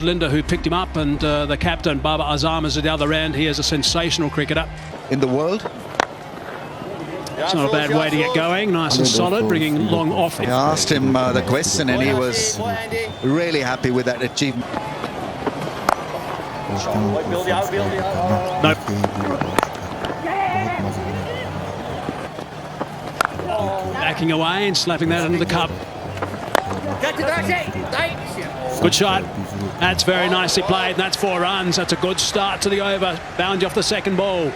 Linda, who picked him up, and the captain, BABER AZAM, is at the other end. He is a sensational cricketer in the world. It's not a bad way to get going, nice and solid, bringing long off. I asked him the question and he was really happy with that achievement. No. Backing away and slapping that into the cup. Good shot. That's very nicely played, and that's 4 runs. That's a good start to the over. Boundary off the second ball.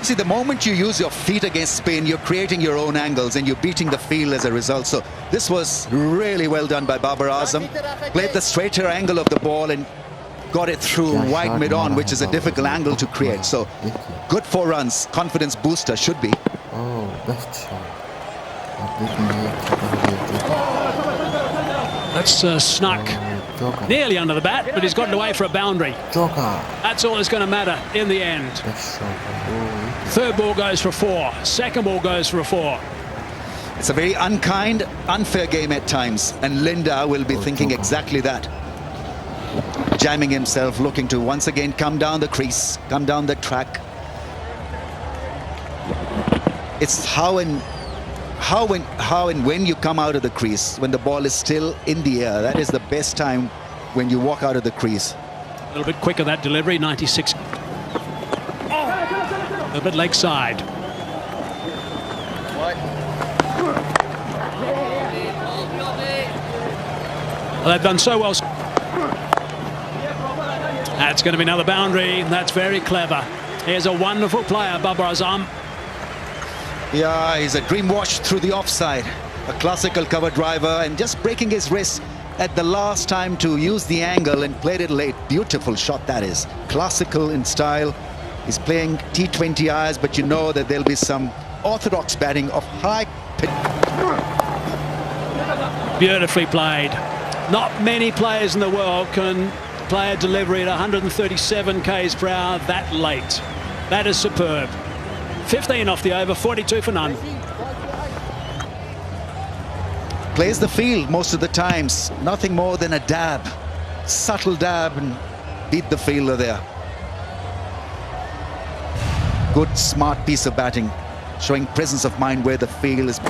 See, the moment you use your feet against spin, you're creating your own angles and you're beating the field as a result. So this was really well done by BABER AZAM. Played the straighter angle of the ball and got it through wide mid-on, which is a difficult angle to create. So good 4 runs, confidence booster should be. That's snuck nearly under the bat, but he's gotten away for a boundary. That's all that's going to matter in the end. Third ball goes for 4. Second ball goes for a 4. It's a very unkind, unfair game at times, and Linda will be thinking exactly that. Jamming himself, looking to once again come down the crease, come down the track. It's how and when you come out of the crease, when the ball is still in the air. That is the best time when you walk out of the crease. A little bit quicker, that delivery, 96. A little bit leg side. Well, they've done so well. That's going to be another boundary. That's very clever. Here's a wonderful player, BABER AZAM. Yeah, he's a dream wash through the offside. A classical cover driver and just breaking his wrist at the last time to use the angle and played it late. Beautiful shot that is. Classical in style. He's playing T20 Is, but you know that there'll be some orthodox batting of high pitch. Beautifully played. Not many players in the world can play a delivery at 137 k's per hour that late. That is superb. 15 off the over, 42 for none. Plays the field most of the times. Nothing more than a dab. Subtle dab and beat the fielder there. Good, smart piece of batting. Showing presence of mind where the field is.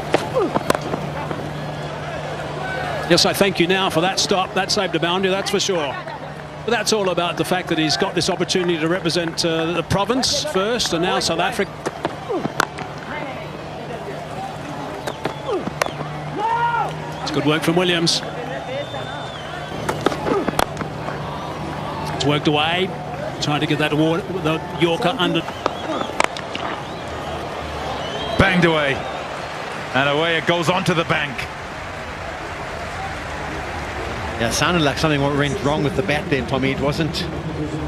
Yes, I thank you now for that stop. That saved a boundary, that's for sure. But that's all about the fact that he's got this opportunity to represent the province first and now South Africa. It's good work from Williams. It's worked away. Trying to get that the Yorker under. Banged away. And away it goes onto the bank. Yeah, it sounded like something went wrong with the bat there, Tommy. It wasn't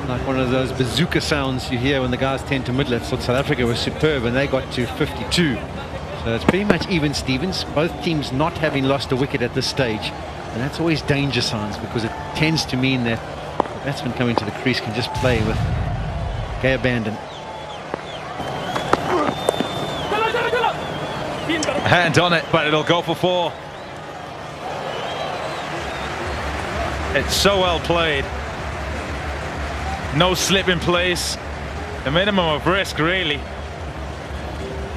like one of those bazooka sounds you hear when the guys tend to middle it. So South Africa was superb and they got to 52. So it's pretty much even Stevens. Both teams not having lost a wicket at this stage. And that's always danger signs because it tends to mean that the batsman coming to the crease can just play with gay abandon. Hand on it, but it'll go for 4. It's so well played. No slip in place. The minimum of risk, really.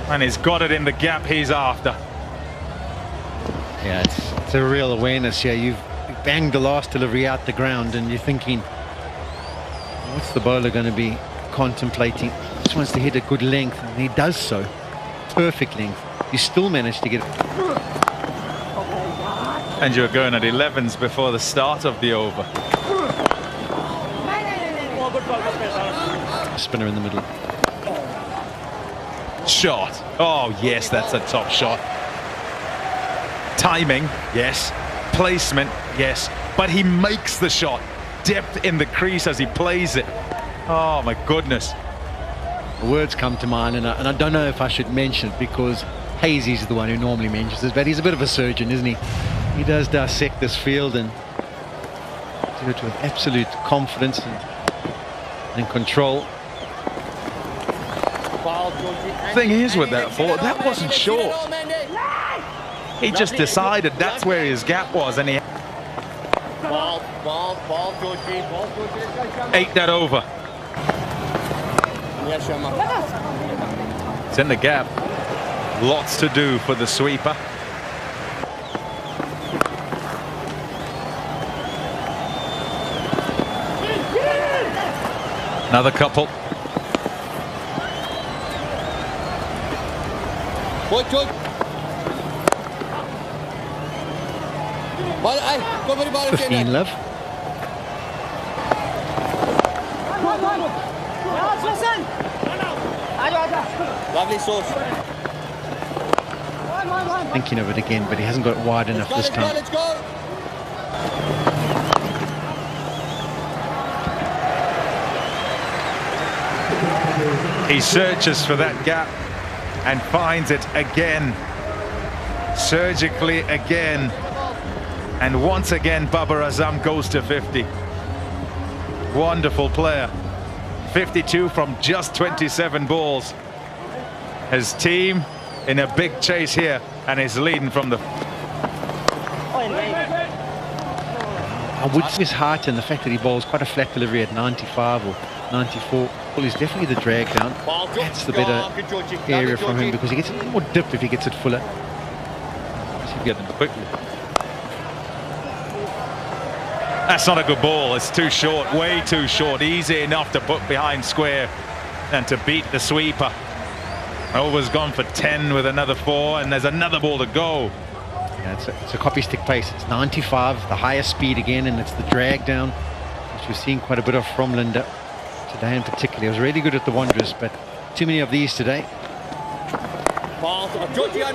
And he's got it in the gap he's after. Yeah, it's a real awareness here. You've banged the last delivery out the ground and you're thinking, what's the bowler going to be contemplating? He just wants to hit a good length, and he does so. Perfect length. You still manage to get it. And you're going at 11s before the start of the over. Spinner in the middle. Shot. Oh, yes, that's a top shot. Timing, yes. Placement, yes. But he makes the shot. Depth in the crease as he plays it. Oh, my goodness. Words come to mind, and I don't know if I should mention it because Hazy's the one who normally mentions this, but he's a bit of a surgeon, isn't he? He does dissect this field and do it with absolute confidence and control. Thing is with that ball, that wasn't short. He just decided that's where his gap was, and he... Ball, Georgie. 8 that over. It's in the gap. Lots to do for the sweeper. Another couple. Good. 15 love. Lovely sauce. Thinking of it again, but he hasn't got it wide enough this time. Let's go. He searches for that gap and finds it again, surgically again, and once again BABER AZAM goes to 50. Wonderful player. 52 from just 27 balls. His team in a big chase here, and is leading from the... I would say his height and the fact that he bowls quite a flat delivery at 95 or 94. Well, he's definitely the drag down. That's the better area from him, because he gets a little more dip if he gets it fuller. He'll get them quickly. That's not a good ball. It's too short, way too short. Easy enough to put behind square and to beat the sweeper. Over's gone for 10 with another 4, and there's another ball to go. Yeah, it's a copy stick pace. It's 95, the highest speed again, and it's the drag down, which we've seen quite a bit of from Linda today in particular. He was really good at the Wanderers, but too many of these today.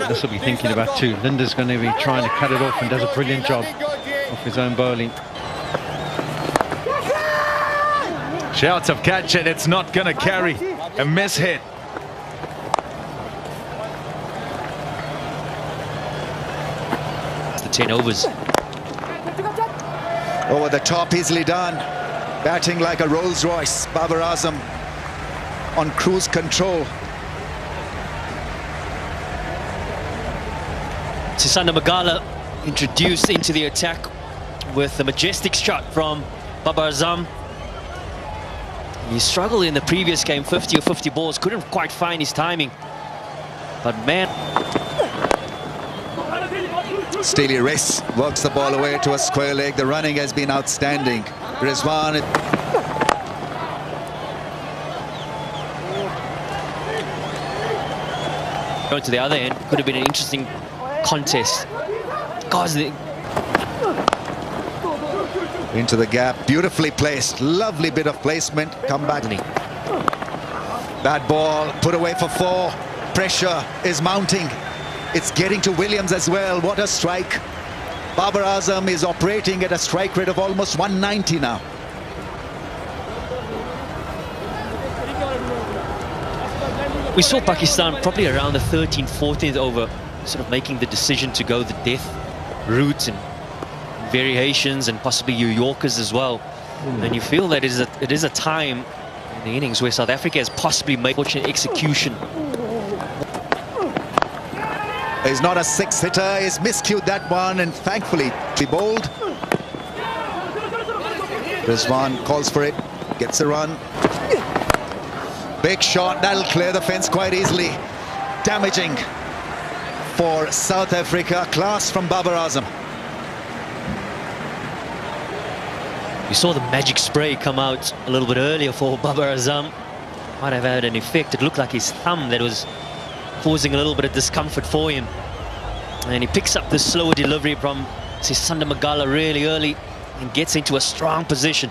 This will be thinking about too. Linda's going to be trying to cut it off and does a brilliant job of his own bowling. Shouts of catch it, it's not going to carry. A miss hit. The 10 overs. Over the top, easily done. Batting like a Rolls Royce. BABER AZAM on cruise control. Sisanda Magala introduced into the attack with a majestic shot from BABER AZAM. He struggled in the previous game, 50 or 50 balls, couldn't quite find his timing. But man... Steely wrist, works the ball away to a square leg. The running has been outstanding. Rizwan. Going to the other end, could have been an interesting contest. Guys, Into the gap, beautifully placed. Lovely bit of placement. Come back. That ball put away for 4. Pressure is mounting. It's getting to Williams as well. What a strike. BABER AZAM is operating at a strike rate of almost 190 now. we saw Pakistan probably around the 13th, 14th over, sort of making the decision to go the death route and variations and possibly New Yorkers as well. And you feel that it is a time in the innings where South Africa has possibly made fortunate execution. He's not a 6-hitter, he's miscued that one, and thankfully he bowled. Rizwan calls for it, gets a run. Big shot, that'll clear the fence quite easily. Damaging for South Africa. Class from BABER AZAM. We saw the magic spray come out a little bit earlier for BABER AZAM. Might have had an effect. It looked like his thumb that was causing a little bit of discomfort for him. And he picks up the slower delivery from Sisanda Magala really early and gets into a strong position.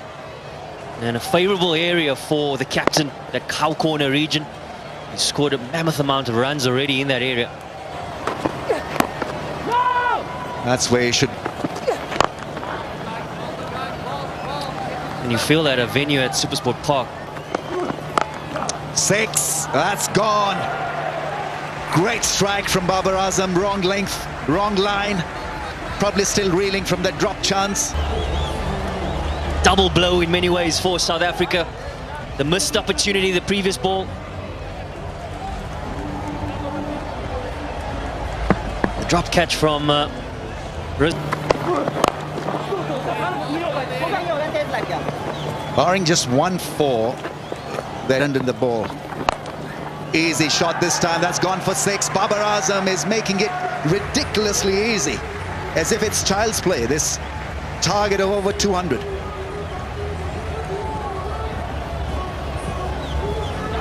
And a favourable area for the captain, that cow corner region. He scored a mammoth amount of runs already in that area. That's where he should. And you feel that a venue at Supersport Park. 6, that's gone. Great strike from BABER AZAM. Wrong length, wrong line. Probably still reeling from that drop chance. Double blow in many ways for South Africa. The missed opportunity, the previous ball. The drop catch from Barring just 1-4, they ended the ball. Easy shot this time. That's gone for 6. BABER AZAM is making it ridiculously easy, as if it's child's play. This target of over 200.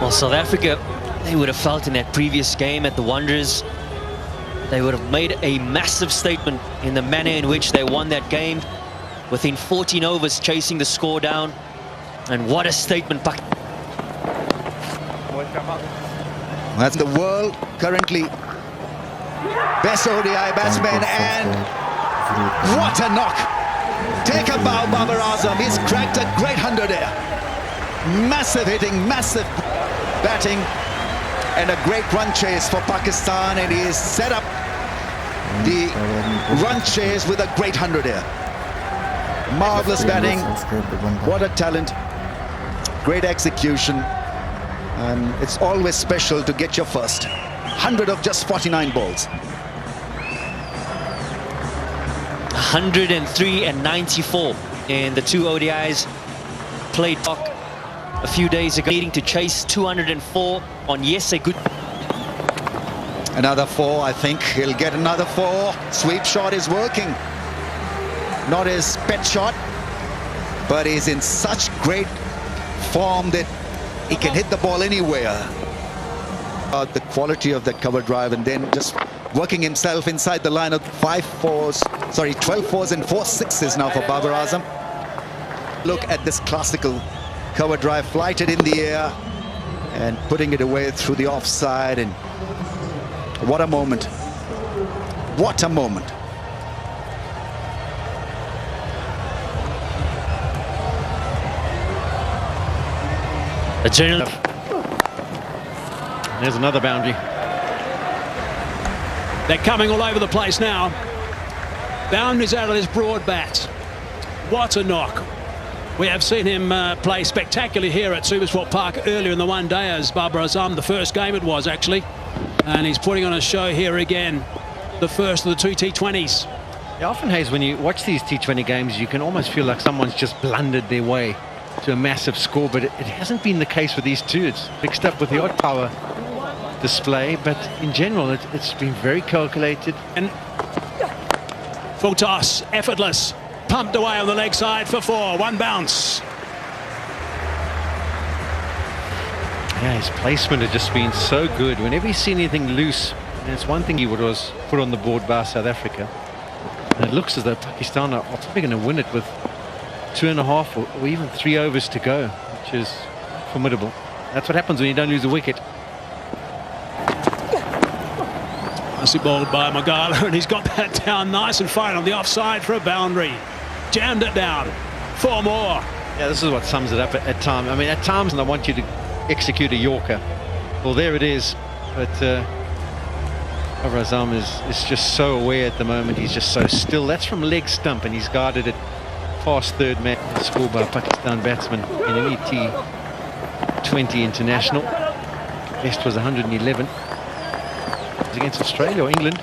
Well, South Africa, they would have felt in that previous game at the Wanderers, they would have made a massive statement in the manner in which they won that game, within 14 overs chasing the score down. And what a statement. That's the world currently best ODI batsman, and what a knock. Take a bow, BABER AZAM. He's cracked a great 100 here. Massive hitting, massive batting, and a great run chase for Pakistan, and he has set up the run chase with a great 100 here. Marvelous batting, what a talent, great execution, and it's always special to get your first 100 of just 49 balls. 103 and 94 in the 2 ODIs played a few days ago, needing to chase 204 on a good. Another 4, I think he'll get another 4. Sweep shot is working. Not his pet shot, but he's in such great form that he can hit the ball anywhere. The quality of that cover drive, and then just working himself inside the line of 12 4s and 4 6s now for BABER AZAM. Look at this classical cover drive, flighted in the air and putting it away through the offside, and what a moment. What a moment. There's another boundary. They're coming all over the place now. Boundaries out of this broad bat. What a knock. We have seen him play spectacularly here at Supersport Park earlier in the one day as BABER AZAM, the first game it was actually. And he's putting on a show here again, the first of the 2 T20s. Yeah, often, Hayes, when you watch these T20 games, you can almost feel like someone's just blundered their way to a massive score, but it hasn't been the case with these two. It's mixed up with the odd power display, but in general it's been very calculated. And full toss, effortless, pumped away on the leg side for 4. 1 bounce. Yeah, his placement has just been so good. Whenever he's seen anything loose, and it's one thing he was put on the board by South Africa, and it looks as though Pakistan are probably going to win it with 2.5 or even 3 overs to go, which is formidable. That's what happens when you don't lose a wicket. Nicely bowled by Magala, and he's got that down nice and fine on the offside for a boundary. Jammed it down. 4 more. Yeah, this is what sums it up at times. I mean, at times I want you to execute a Yorker. Well, there it is. But BABER AZAM is just so aware at the moment. He's just so still. That's from leg stump, and he's guarded it past third man. Scored by a Pakistan batsman in an T20 international. Best was 111. It was against Australia or England.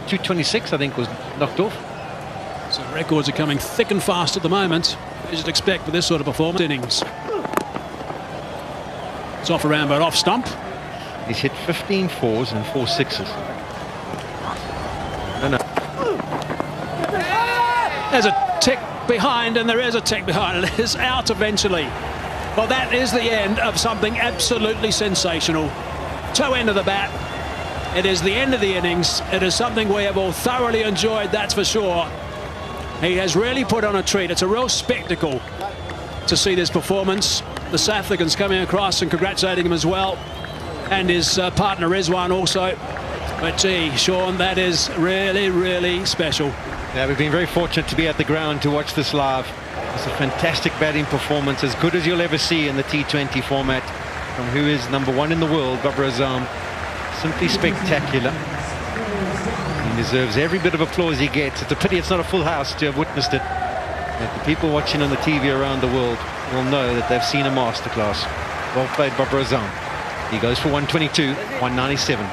226, I think, was knocked off. So records are coming thick and fast at the moment, as you'd expect with this sort of performance innings. It's off around but off stump. He's hit 15 4s and 4 6s. No. There's a tick behind, and there is a tick behind, and it is out eventually. Well, that is the end of something absolutely sensational. Toe end of the bat. It is the end of the innings. It is something we have all thoroughly enjoyed, that's for sure. He has really put on a treat. It's a real spectacle to see this performance. The South Africans coming across and congratulating him as well, and his partner Rizwan also. But gee, Sean, that is really, really special. Yeah, we've been very fortunate to be at the ground to watch this live. It's a fantastic batting performance, as good as you'll ever see in the T20 format, from who is #1 in the world, BABER AZAM. Simply spectacular. He deserves every bit of applause he gets. It's a pity it's not a full house to have witnessed it. But the people watching on the TV around the world will know that they've seen a masterclass. Well played, BABER AZAM. He goes for 122, 197.